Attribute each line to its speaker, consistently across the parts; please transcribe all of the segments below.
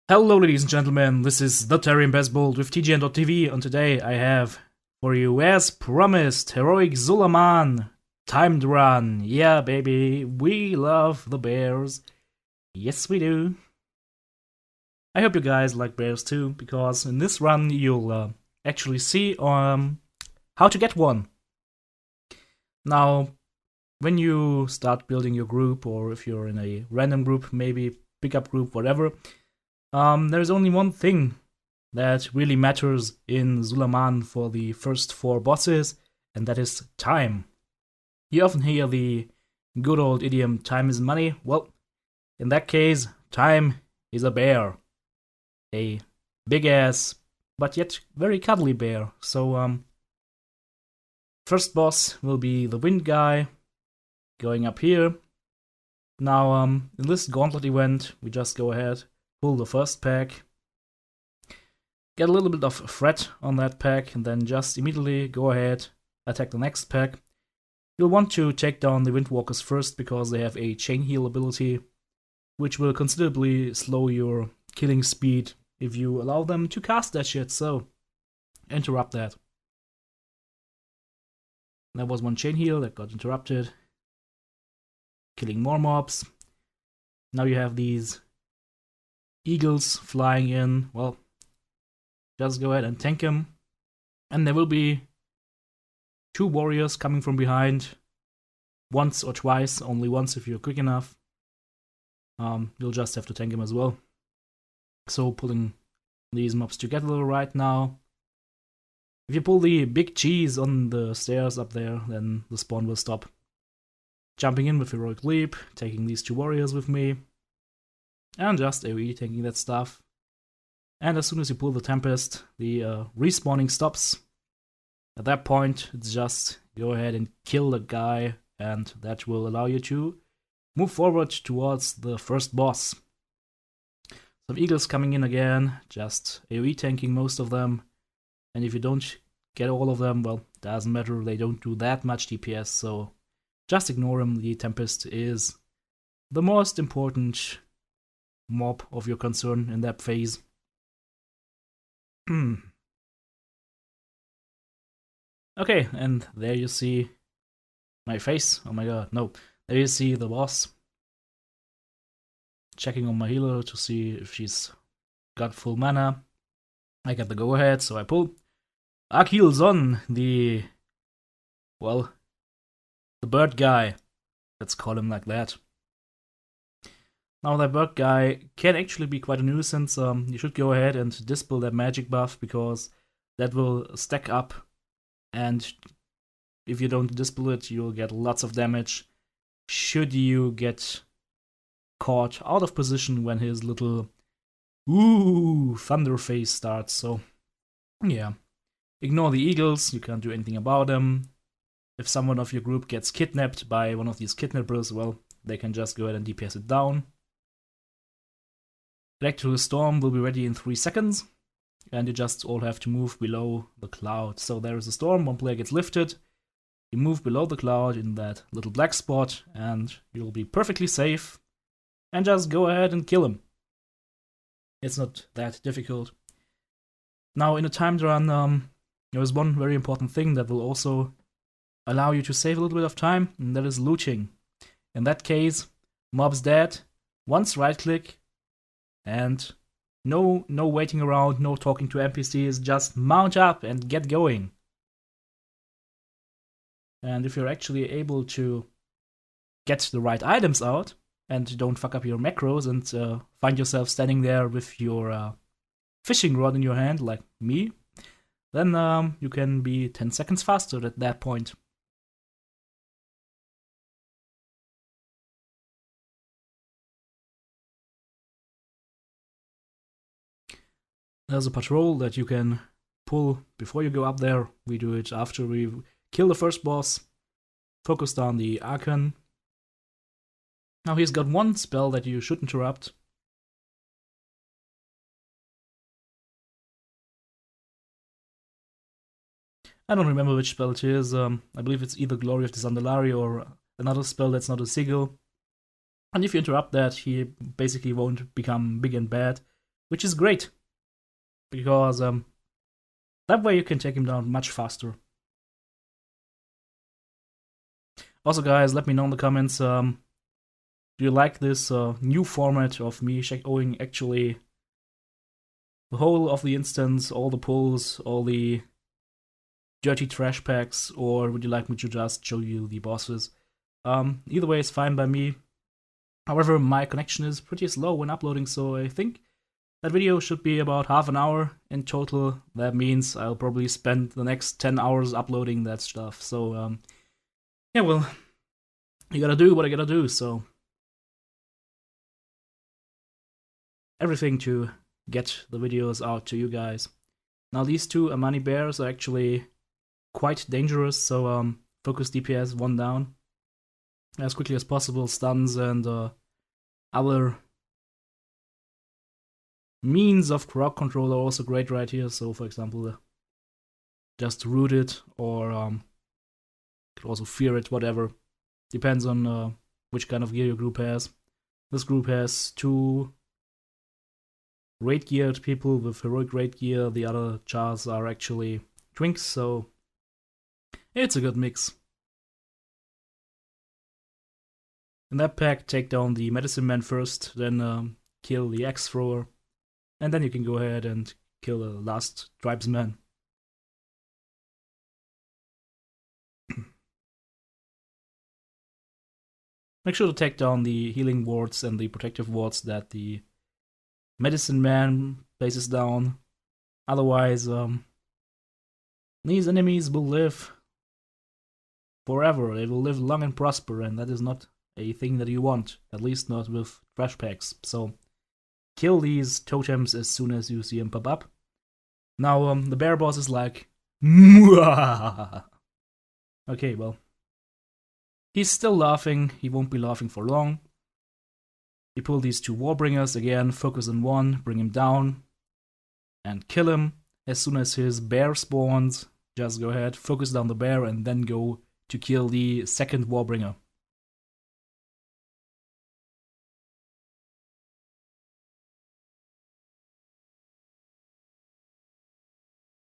Speaker 1: Hello ladies and gentlemen, this is the Tarian Bestbold with TGN.tv, and today I have for you, as promised, Heroic Zul'Aman Timed Run. Yeah baby, we love the bears. Yes we do. I hope you guys like bears too, because in this run you'll actually see how to get one. Now, when you start building your group, or if you're in a random group, maybe pickup group, whatever, there's only one thing that really matters in Zul'Aman for the first 4 bosses, and that is time. You often hear the good old idiom, time is money. Well, in that case, time is a bear. A big-ass, but yet very cuddly bear. So, first boss will be the wind guy, going up here. Now, in this gauntlet event, we just go ahead, pull the first pack, get a little bit of threat on that pack, and then just immediately go ahead, attack the next pack. You'll want to take down the Windwalkers first, because they have a chain heal ability, which will considerably slow your killing speed if you allow them to cast that shit, so interrupt that. There was one chain heal that got interrupted, killing more mobs. Now you have these eagles flying in. Well, just go ahead and tank them. And there will be 2 warriors coming from behind. Once or twice, only once if you're quick enough. You'll just have to tank them as well. So pulling these mobs together right now. If you pull the big cheese on the stairs up there, then the spawn will stop. Jumping in with Heroic Leap, taking these 2 warriors with me, and just AoE tanking that stuff. And as soon as you pull the Tempest, the respawning stops. At that point, it's just go ahead and kill the guy, and that will allow you to move forward towards the first boss. Some eagles coming in again, just AoE tanking most of them. And if you don't get all of them, well, doesn't matter, they don't do that much DPS, so just ignore them. The Tempest is the most important mob of your concern in that phase. Okay, and there you see my face. Oh my god, no. There you see the boss. Checking on my healer to see if she's got full mana. I get the go ahead, so I pull Heals on the bird guy. Let's call him like that. Now that bird guy can actually be quite a nuisance. You should go ahead and dispel that magic buff, because that will stack up, and if you don't dispel it, you'll get lots of damage should you get caught out of position when his little thunder phase starts. So yeah, ignore the eagles, you can't do anything about them. If someone of your group gets kidnapped by one of these kidnappers, well, they can just go ahead and DPS it down. Electrical Storm will be ready in 3 seconds, and you just all have to move below the cloud. So there is a storm, one player gets lifted, you move below the cloud in that little black spot, and you'll be perfectly safe, and just go ahead and kill him. It's not that difficult. Now, in a timed run, there is one very important thing that will also allow you to save a little bit of time, and that is looting. In that case, mob's dead, once right click, and no waiting around, no talking to NPCs, just mount up and get going. And if you're actually able to get the right items out, and don't fuck up your macros and find yourself standing there with your fishing rod in your hand, like me, then you can be 10 seconds faster at that point. There's a patrol that you can pull before you go up there. We do it after we kill the first boss, focused on the Archon. Now he's got one spell that you should interrupt. I don't remember which spell it is. I believe it's either Glory of the Zandalari or another spell that's not a sigil. And if you interrupt that, he basically won't become big and bad. which is great, because that way you can take him down much faster. Also, guys, let me know in the comments, do you like this new format of me showing actually the whole of the instance, all the pulls, all the dirty trash packs, or would you like me to just show you the bosses? Either way is fine by me. However, my connection is pretty slow when uploading, so I think that video should be about half an hour in total. That means I'll probably spend the next 10 hours uploading that stuff. So, yeah, well, you gotta do what I gotta do, so. Everything to get the videos out to you guys. Now, these two Amani bears are actually quite dangerous, so focus DPS 1 down as quickly as possible. Stuns and other means of crowd control are also great right here. So, for example, just root it, or could also fear it, whatever. Depends on which kind of gear your group has. This group has 2 raid geared people with heroic raid gear. The other chars are actually twinks, so it's a good mix. In that pack, take down the medicine man first, then kill the axe thrower, and then you can go ahead and kill the last tribesman. Make sure to take down the healing wards and the protective wards that the medicine man places down. Otherwise, these enemies will live forever. They will live long and prosper, and that is not a thing that you want, at least not with trash packs. So kill these totems as soon as you see them pop up. Now, the bear boss is like, okay, well, he's still laughing. He won't be laughing for long. You pull these 2 Warbringers again, focus on one, bring him down, and kill him. As soon as his bear spawns, just go ahead, focus down the bear, and then go to kill the second Warbringer.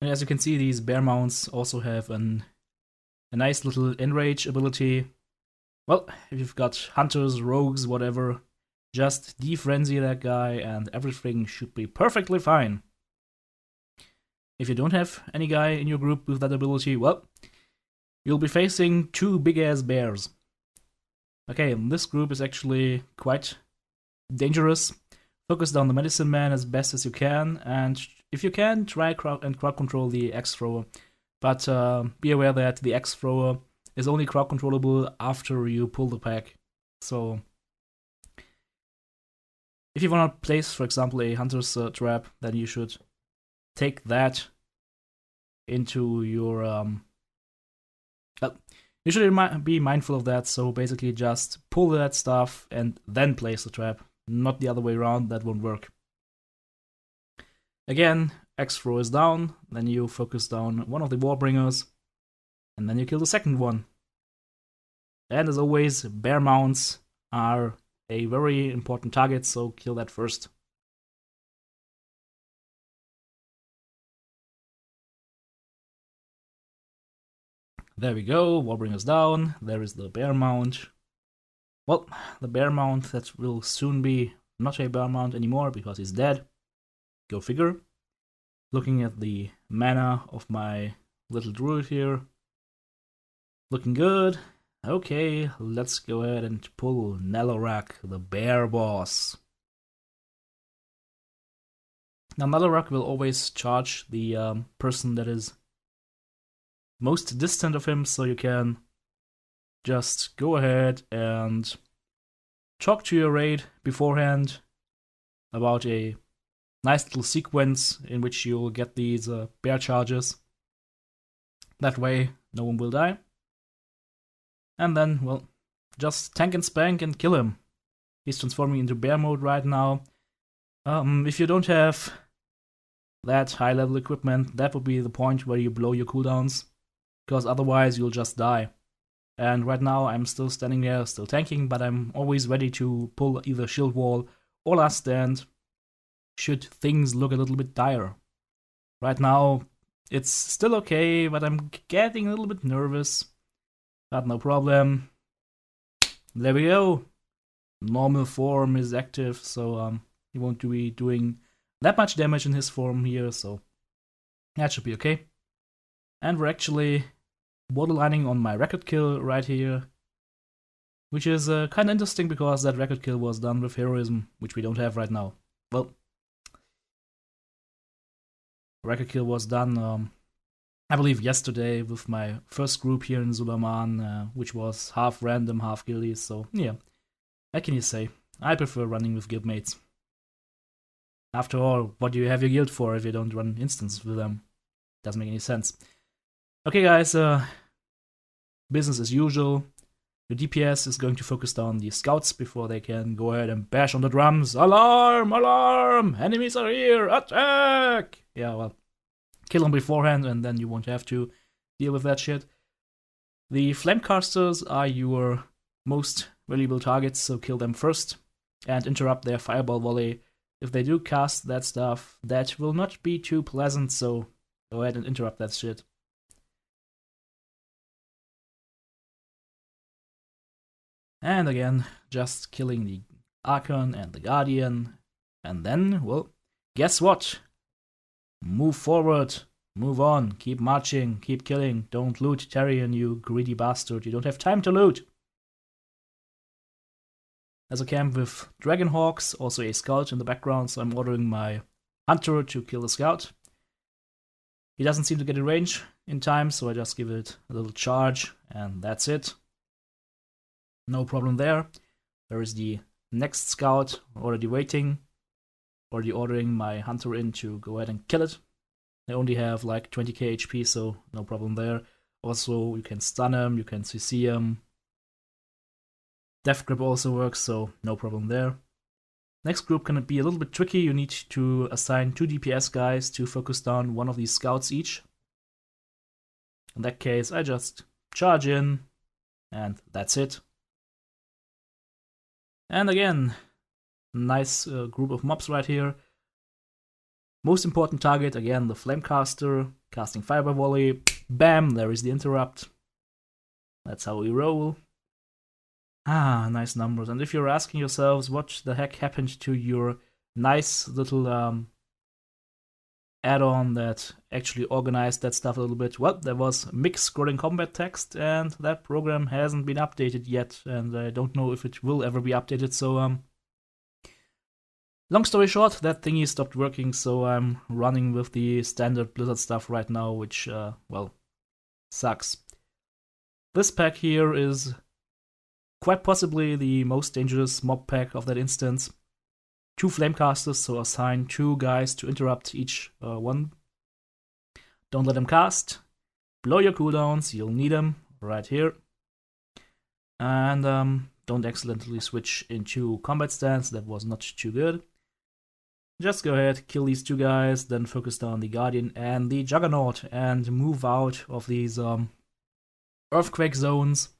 Speaker 1: And as you can see, these bear mounts also have a nice little enrage ability. Well, if you've got hunters, rogues, whatever, just defrenzy that guy and everything should be perfectly fine. If you don't have any guy in your group with that ability, well, you'll be facing 2 big-ass bears. Okay, this group is actually quite dangerous. Focus down the medicine man as best as you can, and if you can, try crowd control the axe thrower. But be aware that the axe thrower is only crowd controllable after you pull the pack. So if you want to place, for example, a hunter's trap, then you should take that into your you should be mindful of that. So basically just pull that stuff and then place the trap, not the other way around. That won't work. Again, axe throw is down, then you focus down one of the Warbringers, and then you kill the second one. And as always, bear mounts are a very important target, so kill that first. There we go, Warbringer's down, there is the bear mount. Well, the bear mount that will soon be not a bear mount anymore because he's dead. Go figure. Looking at the mana of my little druid here. Looking good. Okay, let's go ahead and pull Nalarak, the bear boss. Now, Nalarak will always charge the person that is most distant of him, so you can just go ahead and talk to your raid beforehand about a nice little sequence in which you'll get these bear charges. That way, no one will die. And then, well, just tank and spank and kill him. He's transforming into bear mode right now. If you don't have that high level equipment, that would be the point where you blow your cooldowns, because otherwise you'll just die. And right now I'm still standing there, still tanking, but I'm always ready to pull either shield wall or last stand. should things look a little bit dire. Right now, it's still okay, but I'm getting a little bit nervous. But no problem. There we go. Normal form is active, so he won't be doing that much damage in his form here, so that should be okay. And we're actually borderlining on my record kill right here, which is kind of interesting because that record kill was done with heroism, which we don't have right now. Well, record kill was done, I believe, yesterday with my first group here in Zul'Aman, which was half random, half guildy, so yeah. What can you say? I prefer running with guildmates. After all, what do you have your guild for if you don't run instances with them? Doesn't make any sense. Okay guys, business as usual. The DPS is going to focus on the scouts before they can go ahead and bash on the drums. Alarm! Alarm! Enemies are here! Attack! Yeah, well, kill them beforehand and then you won't have to deal with that shit. The flamecasters are your most valuable targets, so kill them first and interrupt their fireball volley. If they do cast that stuff, that will not be too pleasant, so go ahead and interrupt that shit. And again, just killing the Archon and the Guardian. And then, well, guess what? Move forward, move on, keep marching, keep killing. Don't loot, Tyrion, you greedy bastard. You don't have time to loot. As a camp with Dragonhawks, also a scout in the background, so I'm ordering my hunter to kill the scout. He doesn't seem to get in range in time, so I just give it a little charge, and that's it. No problem there. There is the next scout already waiting, already ordering my hunter in to go ahead and kill it. They only have like 20k HP, so no problem there. Also, you can stun him, you can CC him. Death Grip also works, so no problem there. Next group can be a little bit tricky. You need to assign 2 DPS guys to focus down one of these scouts each. In that case, I just charge in, and that's it. And again, nice group of mobs right here. Most important target, again, the Flamecaster, casting Fireball Volley. Bam, there is the interrupt. That's how we roll. Ah, nice numbers. And if you're asking yourselves what the heck happened to your nice little add-on that actually organized that stuff a little bit, well, there was mixed scrolling combat text, and that program hasn't been updated yet, and I don't know if it will ever be updated, so long story short, that thingy stopped working, so I'm running with the standard Blizzard stuff right now, which, well, sucks. This pack here is quite possibly the most dangerous mob pack of that instance. 2 Flamecasters, so assign 2 guys to interrupt each one. Don't let them cast. Blow your cooldowns, you'll need them right here. And don't accidentally switch into combat stance, that was not too good. Just go ahead, kill these 2 guys, then focus down the Guardian and the Juggernaut, and move out of these earthquake zones.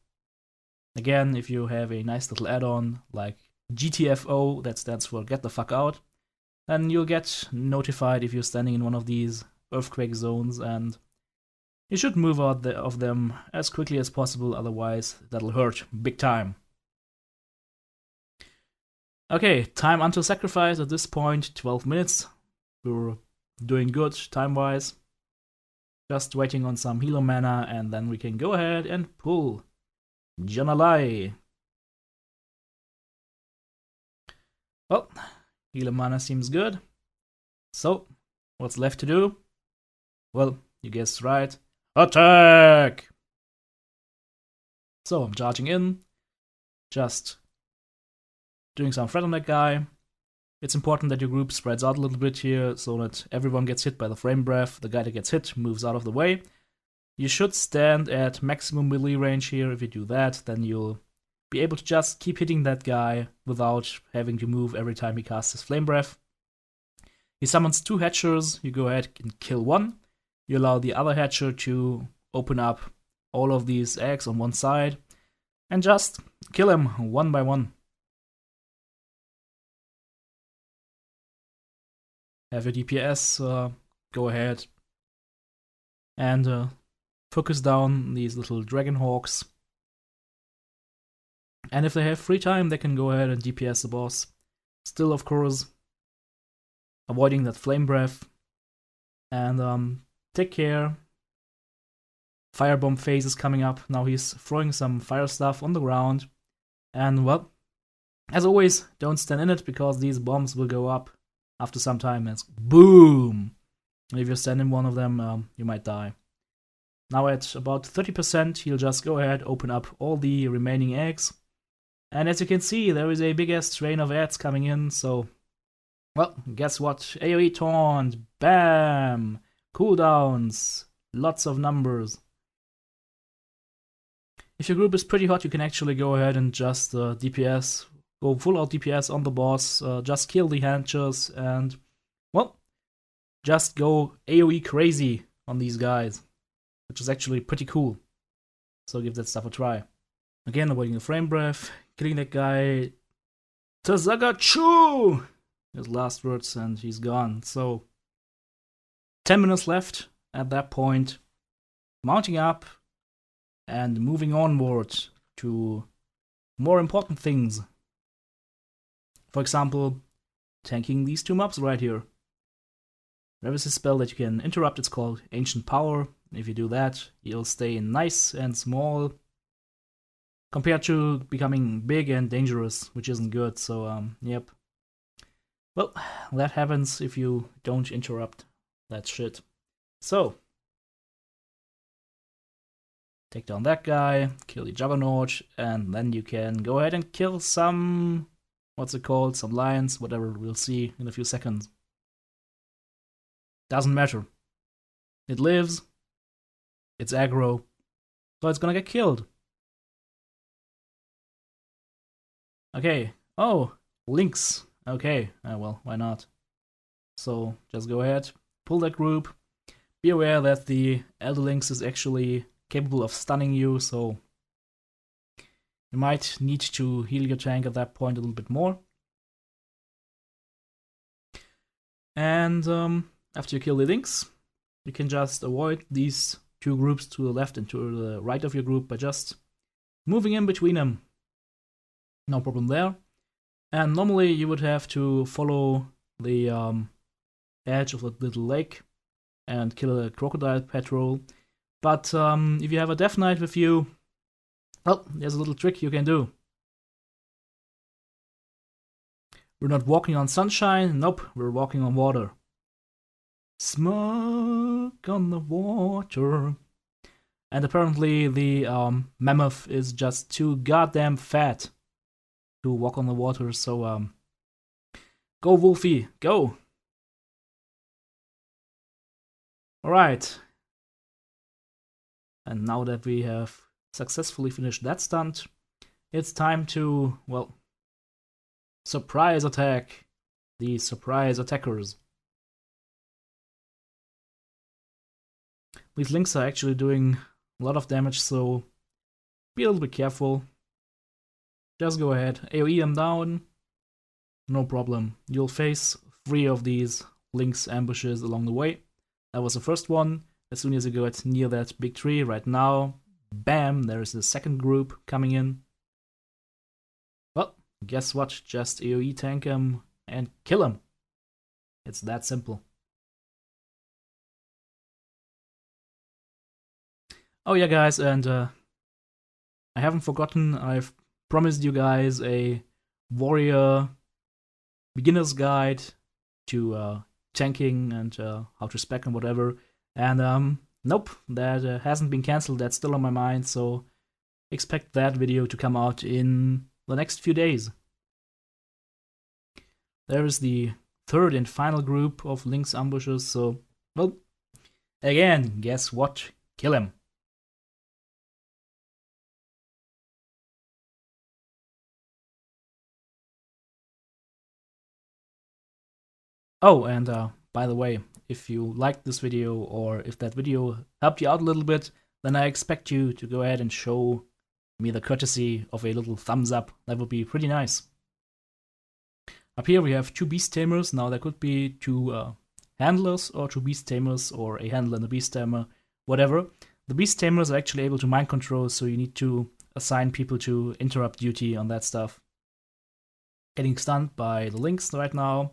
Speaker 1: Again, if you have a nice little add-on like GTFO, that stands for Get the Fuck Out, then you'll get notified if you're standing in one of these earthquake zones, and you should move out of them as quickly as possible, otherwise that'll hurt big time. Okay, time until sacrifice at this point, 12 minutes. We're doing good time-wise. Just waiting on some healer mana, and then we can go ahead and pull Janalai. Well, healer mana seems good. So, what's left to do? Well, you guessed right. Attack! So, I'm charging in. Just doing some threat on that guy. It's important that your group spreads out a little bit here so that everyone gets hit by the flame breath. The guy that gets hit moves out of the way. You should stand at maximum melee range here. If you do that, then you'll be able to just keep hitting that guy without having to move every time he casts his flame breath. He summons 2 Hatchers. You go ahead and kill one. You allow the other Hatcher to open up all of these eggs on one side and just kill him one by one. have your DPS go ahead and focus down these little dragon hawks. And if they have free time, they can go ahead and DPS the boss. Still, of course, avoiding that flame breath. And take care. Firebomb phase is coming up. Now he's throwing some fire stuff on the ground. And, well, as always, don't stand in it, because these bombs will go up after some time. It's boom! And if you stand in one of them, you might die. Now at about 30%, he'll just go ahead, open up all the remaining eggs. And as you can see, there is a big-ass train of ads coming in, so... Well, guess what? AoE taunt! Bam! Cooldowns! Lots of numbers. If your group is pretty hot, you can actually go ahead and just DPS. Go full out DPS on the boss, just kill the Hanchers, and... Well, just go AoE crazy on these guys. Which is actually pretty cool. So give that stuff a try. Again, avoiding the frame breath, killing that guy. Tazagachu! His last words, and he's gone. So, 10 minutes left at that point. Mounting up and moving onward to more important things. For example, tanking these two mobs right here. There is a spell that you can interrupt, it's called Ancient Power. If you do that, you'll stay nice and small, compared to becoming big and dangerous, which isn't good, so yep. Well, that happens if you don't interrupt that shit. So, take down that guy, kill the Juggernaut, and then you can go ahead and kill some, what's it called, some lions, whatever, we'll see in a few seconds. Doesn't matter. It lives, it's aggro, so it's gonna get killed. Okay, oh, links. Okay, well, why not? So, just go ahead, pull that group. Be aware that the Elder Lynx is actually capable of stunning you, so you might need to heal your tank at that point a little bit more. And after you kill the Lynx, you can just avoid these two groups to the left and to the right of your group by just moving in between them. No problem there. And normally you would have to follow the edge of the little lake and kill a crocodile patrol. But if you have a Death Knight with you, well, there's a little trick you can do. We're not walking on sunshine, nope, we're walking on water. Smoke on the water. And apparently the mammoth is just too goddamn fat to walk on the water, so go Wolfie, go! Alright. And now that we have successfully finished that stunt, it's time to, well, surprise attack the surprise attackers. These links are actually doing a lot of damage, so be a little bit careful. Just go ahead, AoE them down, no problem. You'll face 3 of these Lynx ambushes along the way. That was the first one. As soon as you get near that big tree right now, bam, there is the second group coming in. Well, guess what? Just AoE tank them and kill them. It's that simple. Oh yeah, guys, and I haven't forgotten, I've promised you guys a warrior beginner's guide to tanking and how to spec and whatever. And nope, that hasn't been cancelled, that's still on my mind, so expect that video to come out in the next few days. There is the third and final group of Lynx ambushes, so, well, again, guess what? Kill him. Oh, and by the way, if you liked this video or if that video helped you out a little bit, then I expect you to go ahead and show me the courtesy of a little thumbs up. That would be pretty nice. Up here we have 2 beast tamers. Now there could be 2 handlers or 2 beast tamers, or a handler and a beast tamer, whatever. The beast tamers are actually able to mind control, so you need to assign people to interrupt duty on that stuff. Getting stunned by the links right now.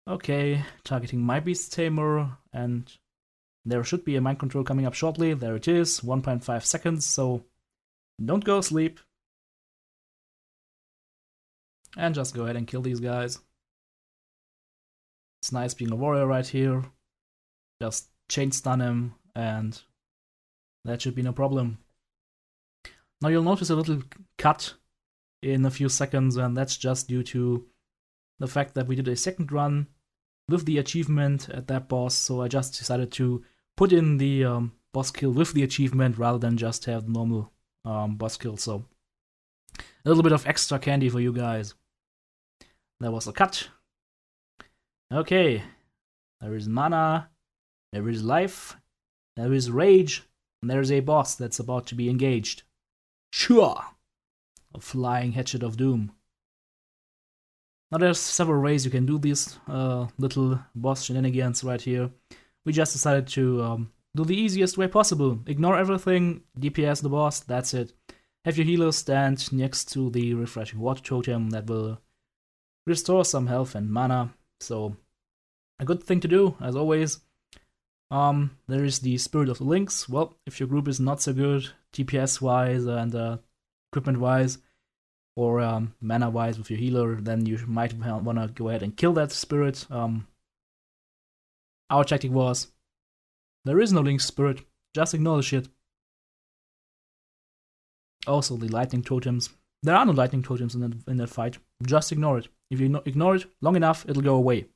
Speaker 1: Okay, targeting my beast tamer, and there should be a mind control coming up shortly. There it is, 1.5 seconds, so don't go asleep. And just go ahead and kill these guys. It's nice being a warrior right here. Just chain stun him, and that should be no problem. Now you'll notice a little cut in a few seconds, and that's just due to the fact that we did a second run with the achievement at that boss, so I just decided to put in the boss kill with the achievement rather than just have the normal boss kill, so a little bit of extra candy for you guys. That was a cut. Okay, there is mana, there is life, there is rage, and there is a boss that's about to be engaged. Sure! A flying hatchet of doom. Now there's several ways you can do these little boss shenanigans right here. We just decided to do the easiest way possible. Ignore everything, DPS the boss, that's it. Have your healer stand next to the refreshing water totem that will restore some health and mana. So a good thing to do, as always. There is the Spirit of the Links. Well, if your group is not so good, DPS-wise and equipment-wise, or mana-wise with your healer, then you might want to go ahead and kill that spirit. Our tactic was, there is no Link spirit, just ignore the shit. Also, the lightning totems. There are no lightning totems in that fight. Just ignore it. If you ignore it long enough, it'll go away.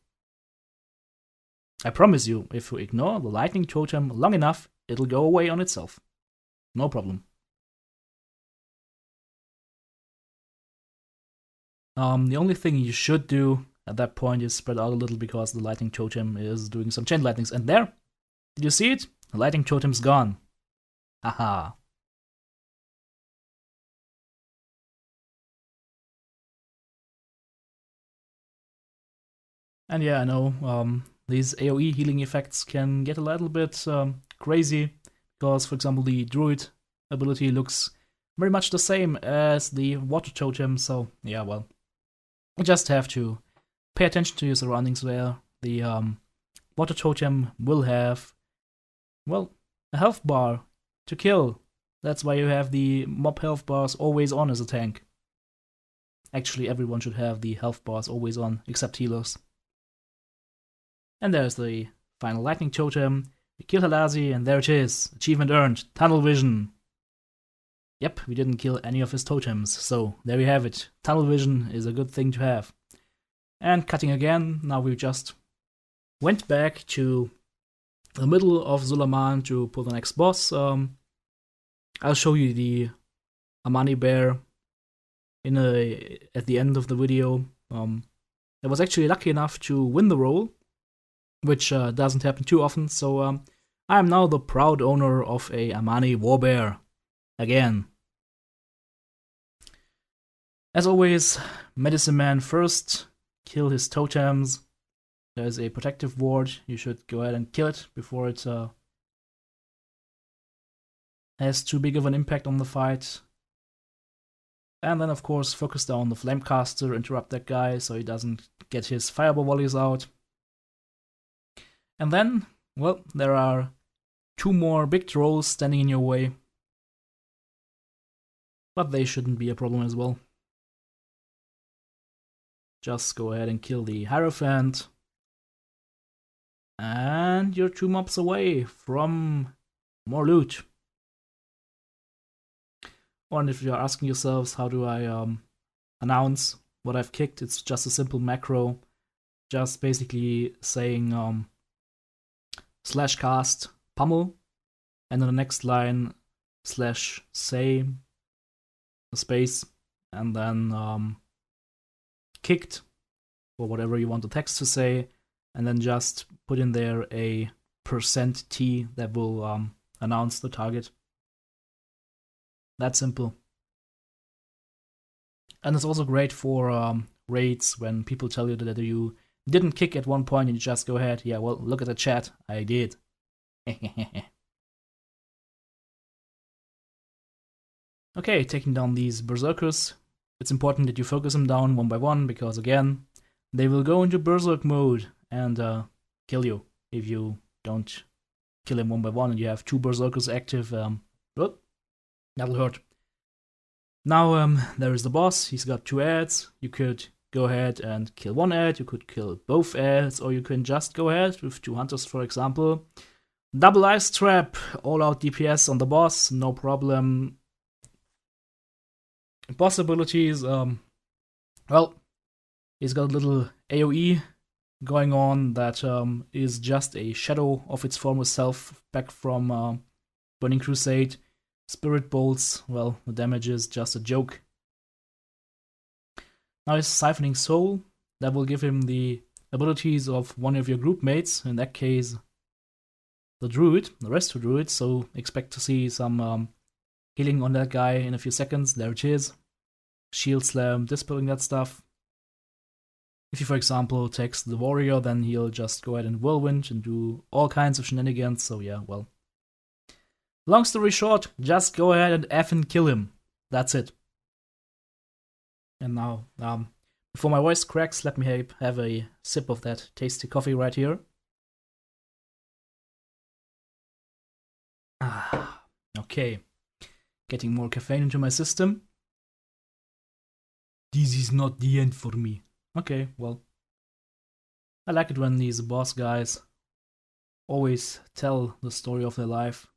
Speaker 1: I promise you, if you ignore the lightning totem long enough, it'll go away on itself. No problem. The only thing you should do at that point is spread out a little, because the lightning totem is doing some chain lightnings. And there, did you see it? The lightning totem's gone. Haha. And yeah, I know, these AoE healing effects can get a little bit crazy, because, for example, the druid ability looks very much the same as the water totem, so yeah, well, you just have to pay attention to your surroundings there. The water totem will have, well, a health bar to kill. That's why you have the mob health bars always on as a tank. Actually, everyone should have the health bars always on, except healers. And there's the final lightning totem. We kill Halazi, and there it is. Achievement earned. Tunnel vision. Yep, we didn't kill any of his totems, so there we have it. Tunnel vision is a good thing to have. And cutting again, now we just went back to the middle of Zul'Aman to pull the next boss. I'll show you the Amani bear at the end of the video. I was actually lucky enough to win the role, which doesn't happen too often, so I am now the proud owner of a Amani warbear. Again. As always, Medicine Man first, kill his totems. There's a protective ward, you should go ahead and kill it before it has too big of an impact on the fight. And then, of course, focus down the Flamecaster, interrupt that guy so he doesn't get his fireball volleys out. And then, well, there are 2 more big trolls standing in your way. But they shouldn't be a problem as well. Just go ahead and kill the Hierophant. And you're 2 mobs away from more loot. And if you're asking yourselves, how do I announce what I've kicked, it's just a simple macro. Just basically saying /cast pummel, and then the next line /say a space, and then kicked, or whatever you want the text to say, and then just put in there a %T that will announce the target. That simple. And it's also great for raids when people tell you that you didn't kick at one point and you just go ahead. Yeah, well, look at the chat. I did. Okay, taking down these berserkers. It's important that you focus them down one by one because, again, they will go into berserk mode and kill you if you don't kill him one by one and you have 2 berserkers active. That'll hurt. Now, there is the boss. He's got 2 ads. You could go ahead and kill 1 ad, you could kill both ads, or you can just go ahead with 2 hunters, for example. Double ice trap, all out DPS on the boss, no problem. Possibilities, well, he's got a little AoE going on that is just a shadow of its former self back from Burning Crusade. Spirit bolts, well, the damage is just a joke. Now he's siphoning soul. That will give him the abilities of one of your group mates, in that case the druid, the resto druid, so expect to see some healing on that guy in a few seconds. There it is. Shield slam, dispelling that stuff. If he, for example, takes the warrior, then he'll just go ahead and whirlwind and do all kinds of shenanigans, so yeah, well. Long story short, just go ahead and effing kill him. That's it. And now, before my voice cracks, let me have a sip of that tasty coffee right here. Okay. Getting more caffeine into my system. This is not the end for me. Okay, well. I like it when these boss guys always tell the story of their life.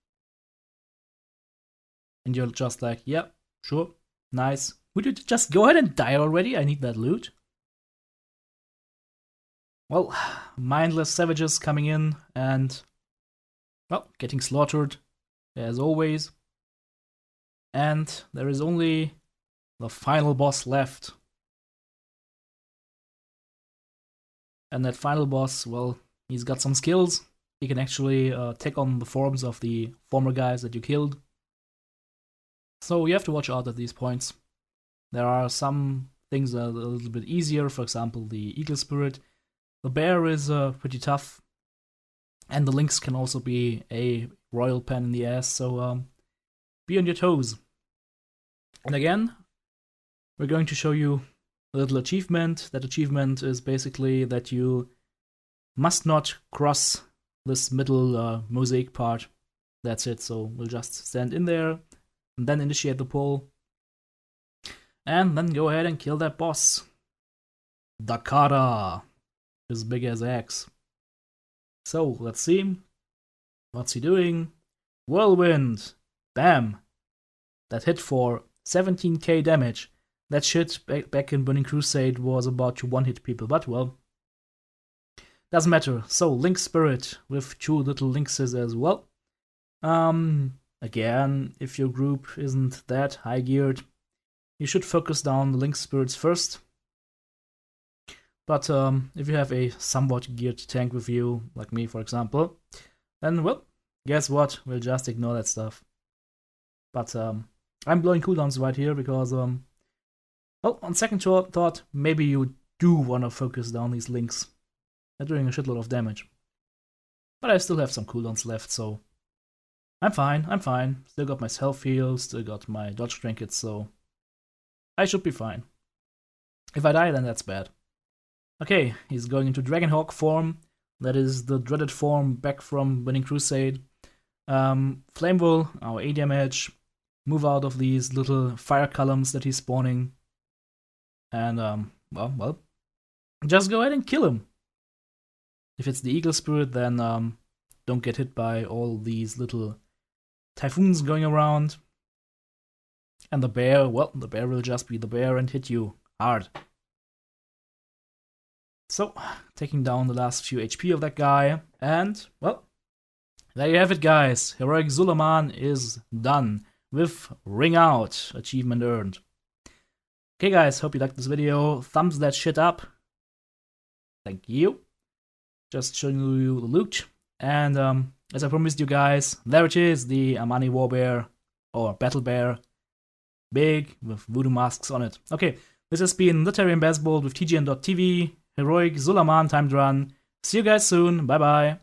Speaker 1: And you're just like, yeah, sure, nice. Would you just go ahead and die already? I need that loot. Well, mindless savages coming in and, well, getting slaughtered, as always. And there is only the final boss left. And that final boss, well, he's got some skills. He can actually take on the forms of the former guys that you killed. So you have to watch out at these points. There are some things that are a little bit easier, for example, the Eagle Spirit. The Bear is pretty tough. And the Lynx can also be a royal pain in the ass, so be on your toes. And again, we're going to show you a little achievement. That achievement is basically that you must not cross this middle mosaic part. That's it, so we'll just stand in there and then initiate the pull. And then go ahead and kill that boss. Dakara. As big as X. So, let's see. What's he doing? Whirlwind. Bam. That hit for 17k damage. That shit back in Burning Crusade was about to one-hit people, but well. Doesn't matter. So, Lynx Spirit with 2 little lynxes as well. Again, if your group isn't that high geared, you should focus down the Lynx Spirits first. But if you have a somewhat geared tank with you, like me for example, then well, guess what? We'll just ignore that stuff. But I'm blowing cooldowns right here because, well, on second thought, maybe you do want to focus down these Lynx. They're doing a shitload of damage. But I still have some cooldowns left, so I'm fine. Still got my health heal, still got my dodge trinkets, so I should be fine. If I die, then that's bad. Okay, he's going into Dragonhawk form. That is the dreaded form back from Burning Crusade. Flame Whirl, our A damage. Move out of these little fire columns that he's spawning. And, well, just go ahead and kill him. If it's the Eagle Spirit, then don't get hit by all these little typhoons going around. And the bear, well, the bear will just be the bear and hit you hard. So, taking down the last few HP of that guy, and, well, there you have it, guys. Heroic Zul'Aman is done with Ring Out, achievement earned. Okay, guys, hope you liked this video. Thumbs that shit up. Thank you. Just showing you the loot. And, as I promised you guys, there it is, the Amani Warbear, or Battle Bear. Big, with voodoo masks on it. Okay, this has been the TTB with TGN.TV. Heroic Zul'Aman timed run. See you guys soon. Bye bye.